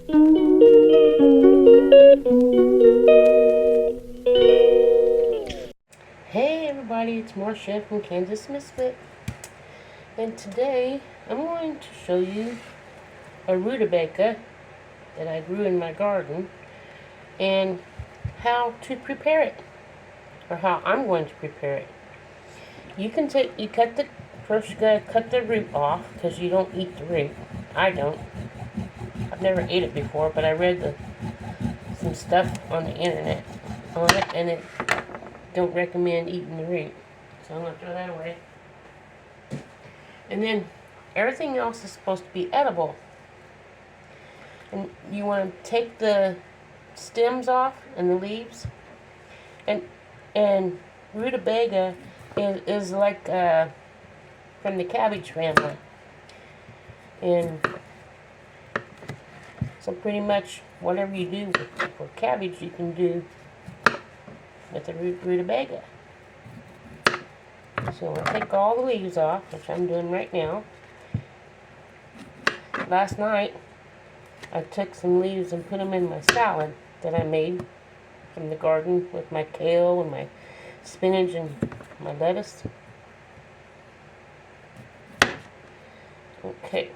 Hey everybody, it's Marcia from Kansas Misfit, and today I'm going to show you a rutabaga that I grew in my garden and how to prepare it, or how I'm going to prepare it. You first you gotta cut the root off because you don't eat the root. I don't. I've never ate it before, but I read some stuff on the internet on it, and it don't recommend eating the root. So I'm gonna throw that away. And then everything else is supposed to be edible. And you want to take the stems off and the leaves. And rutabaga is like from the cabbage family. And so pretty much whatever you do for cabbage, you can do with the rutabaga. So I'll take all the leaves off, which I'm doing right now. Last night, I took some leaves and put them in my salad that I made from the garden with my kale and my spinach and my lettuce. Okay.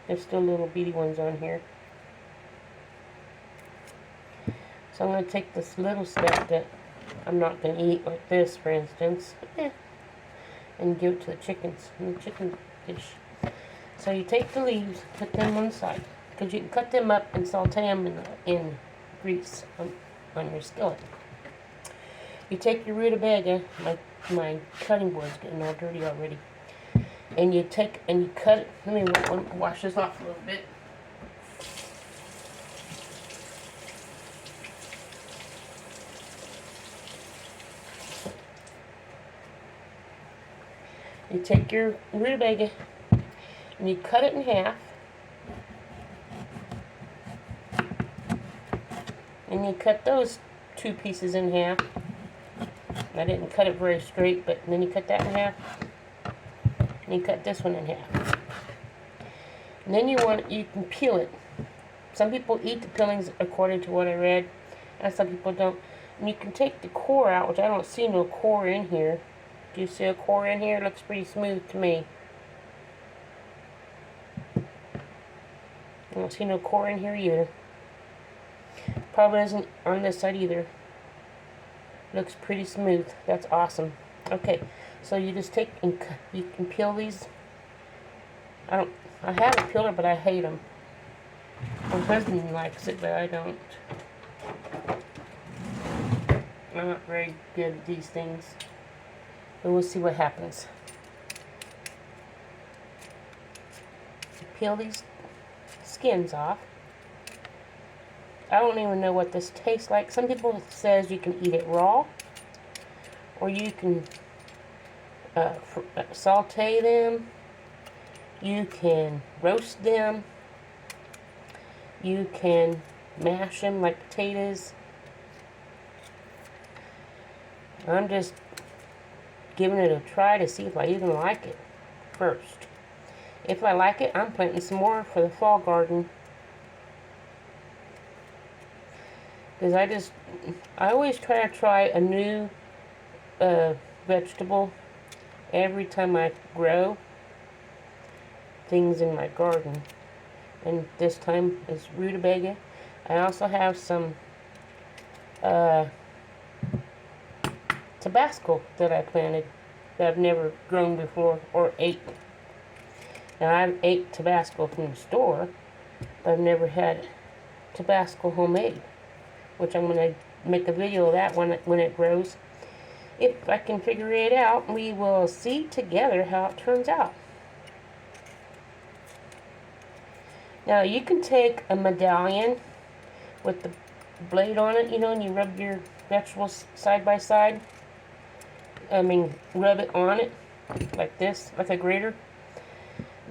There's still little bitty ones on here. So I'm going to take this little stuff that I'm not going to eat, like this, for instance, and give it to the chickens in the chicken dish. So you take the leaves, put them on the side, because you can cut them up and saute them in grease on your skillet. You take your rutabaga, my cutting board's getting all dirty already, and you cut it. Let me wash this off a little bit. You take your rutabaga and you cut it in half, and you cut those two pieces in half. I didn't cut it very straight, but then you cut that in half, and you cut this one in half. And then you can peel it. Some people eat the peelings according to what I read, and some people don't. And you can take the core out, which I don't see no core in here. Do you see a core in here? It looks pretty smooth to me. I don't see no core in here either. Probably isn't on this side either. Looks pretty smooth. That's awesome. Okay, so you just take and you can peel these. I have a peeler, but I hate them. My husband likes it, but I don't. I'm not very good at these things. But we'll see what happens. Peel these skins off. I don't even know what this tastes like. Some people says you can eat it raw, or you can saute them. You can roast them. You can mash them like potatoes. I'm just giving it a try to see if I even like it first. If I like it, I'm planting some more for the fall garden. Because I always try a new vegetable every time I grow things in my garden. And this time is rutabaga. I also have some Tabasco that I planted that I've never grown before or ate. Now I've ate Tabasco from the store, but I've never had Tabasco homemade, which I'm going to make a video of that when it grows. If I can figure it out, we will see together how it turns out. Now you can take a medallion with the blade on it, and you rub your vegetables side by side. Rub it on it like this, like a grater.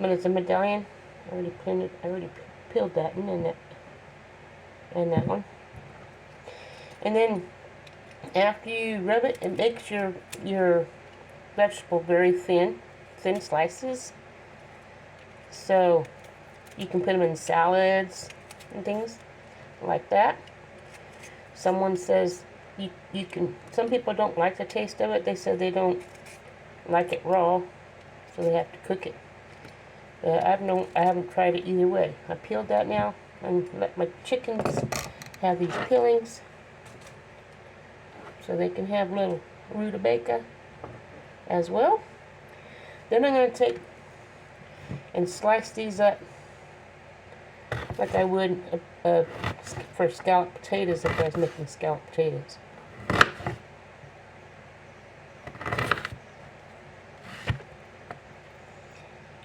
But it's a medallion. I already peeled that and that one. And then after you rub it, it makes your vegetable very thin slices. So you can put them in salads and things like that. Someone says you can, some people don't like the taste of it. They said they don't like it raw, so they have to cook it. I haven't tried it either way. I peeled that now and let my chickens have these peelings so they can have little rutabaga as well. Then I'm going to take and slice these up like I would for scalloped potatoes if I was making scalloped potatoes.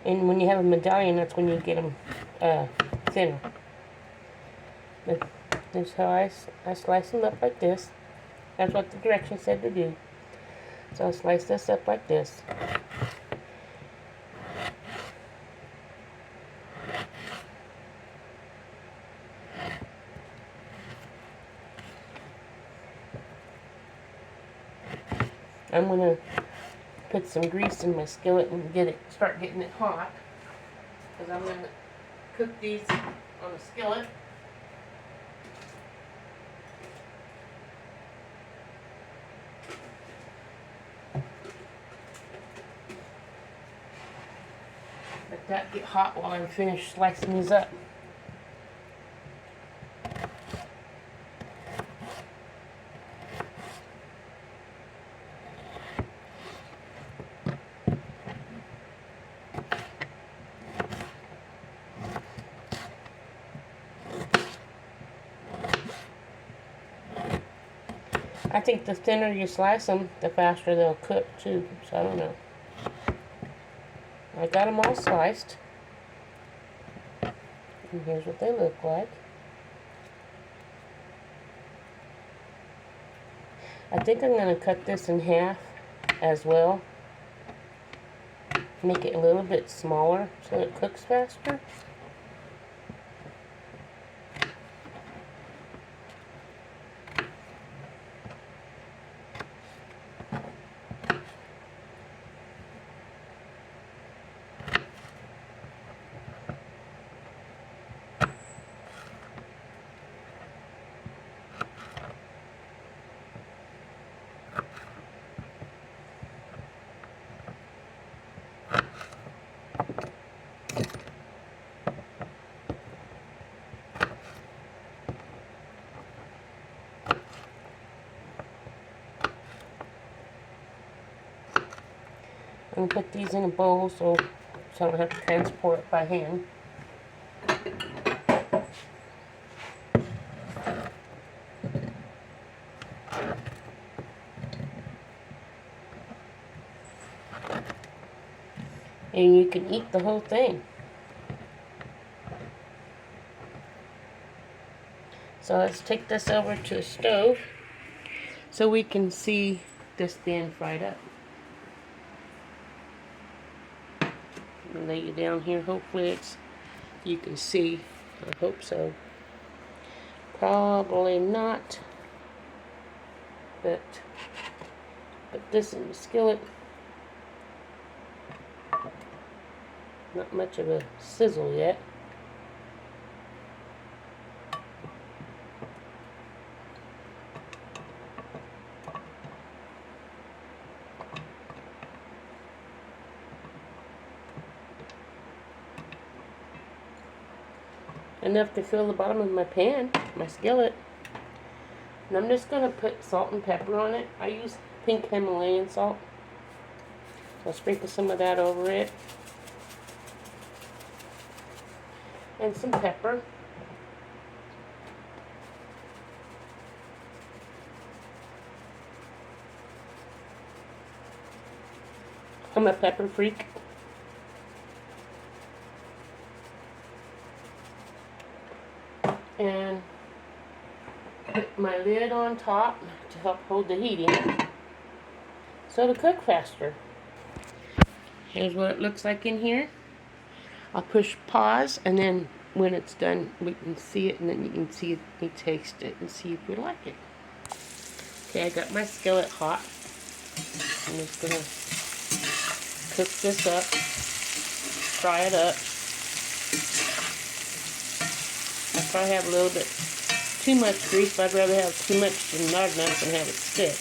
And when you have a medallion, that's when you get them thinner. But this is how I slice them up like this. That's what the directions said to do. So I'll slice this up like this. I'm going to put some grease in my skillet and start getting it hot. Because I'm going to cook these on a skillet. Let that get hot while I'm finished slicing these up. I think the thinner you slice them, the faster they'll cook too, so I don't know. I got them all sliced. And here's what they look like. I think I'm going to cut this in half as well. Make it a little bit smaller so it cooks faster. I'm going to put these in a bowl so I don't have to transport it by hand. And you can eat the whole thing. So let's take this over to the stove so we can see this being fried up. I'll lay you down here. Hopefully you can see. I hope so. Probably not. But put this in the skillet. Not much of a sizzle yet. Enough to fill the bottom of my pan, my skillet. And I'm just going to put salt and pepper on it. I use pink Himalayan salt. I'll sprinkle some of that over it. And some pepper. I'm a pepper freak. And put my lid on top to help hold the heat in so it'll cook faster. Here's what it looks like in here. I'll push pause, and then when it's done we can see it, and then you can see it, you taste it and see if you like it. Okay, I got my skillet hot. I'm just gonna cook this up, fry it up. probably have a little bit too much grease, but I'd rather have too much than not enough and have it stick.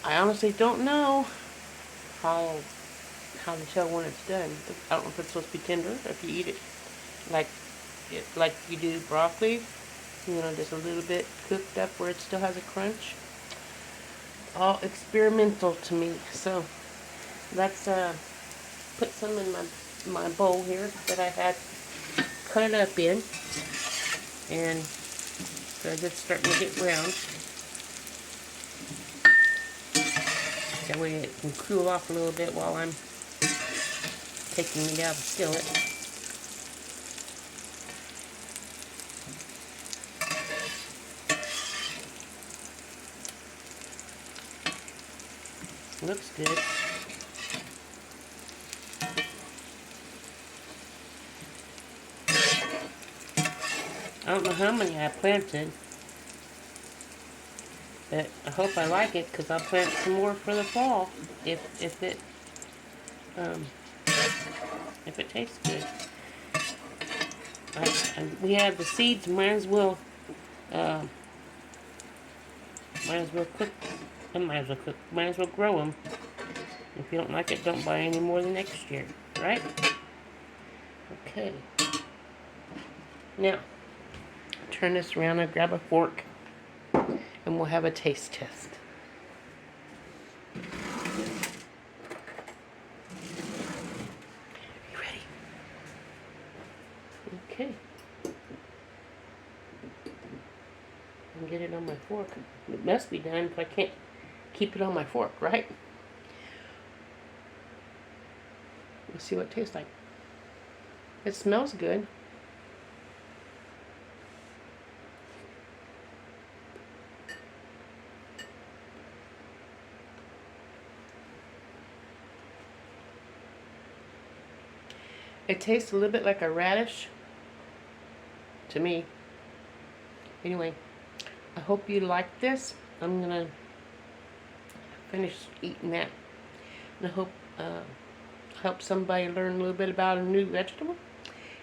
I honestly don't know how to tell when it's done. I don't know if it's supposed to be tender, or if you eat it like you do broccoli, you know, just a little bit cooked up where it still has a crunch. All experimental to me. So let's put some in my bowl here that I had cut it up in, and because it's starting to get round. That way it can cool off a little bit while I'm taking it out of the skillet. Looks good. I don't know how many I planted, but I hope I like it, because I'll plant some more for the fall if it tastes good. We have the seeds. Might as well cook. Might as well grow them. If you don't like it, don't buy any more the next year, right? Okay. Now, turn this around and grab a fork, and we'll have a taste test. You ready? Okay. I can get it on my fork. It must be done if I can't keep it on my fork, right? Let's see what it tastes like. It smells good. It tastes a little bit like a radish to me. Anyway, I hope you like this. I'm gonna finish eating that, and I hope help somebody learn a little bit about a new vegetable.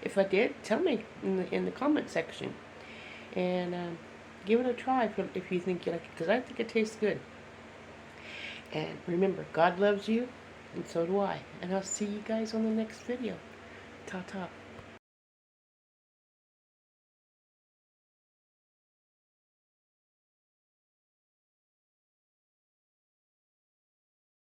If I did, tell me in the comment section, and give it a try if you think you like it, because I think it tastes good. And remember, God loves you, and so do I. And I'll see you guys on the next video. Ta-ta.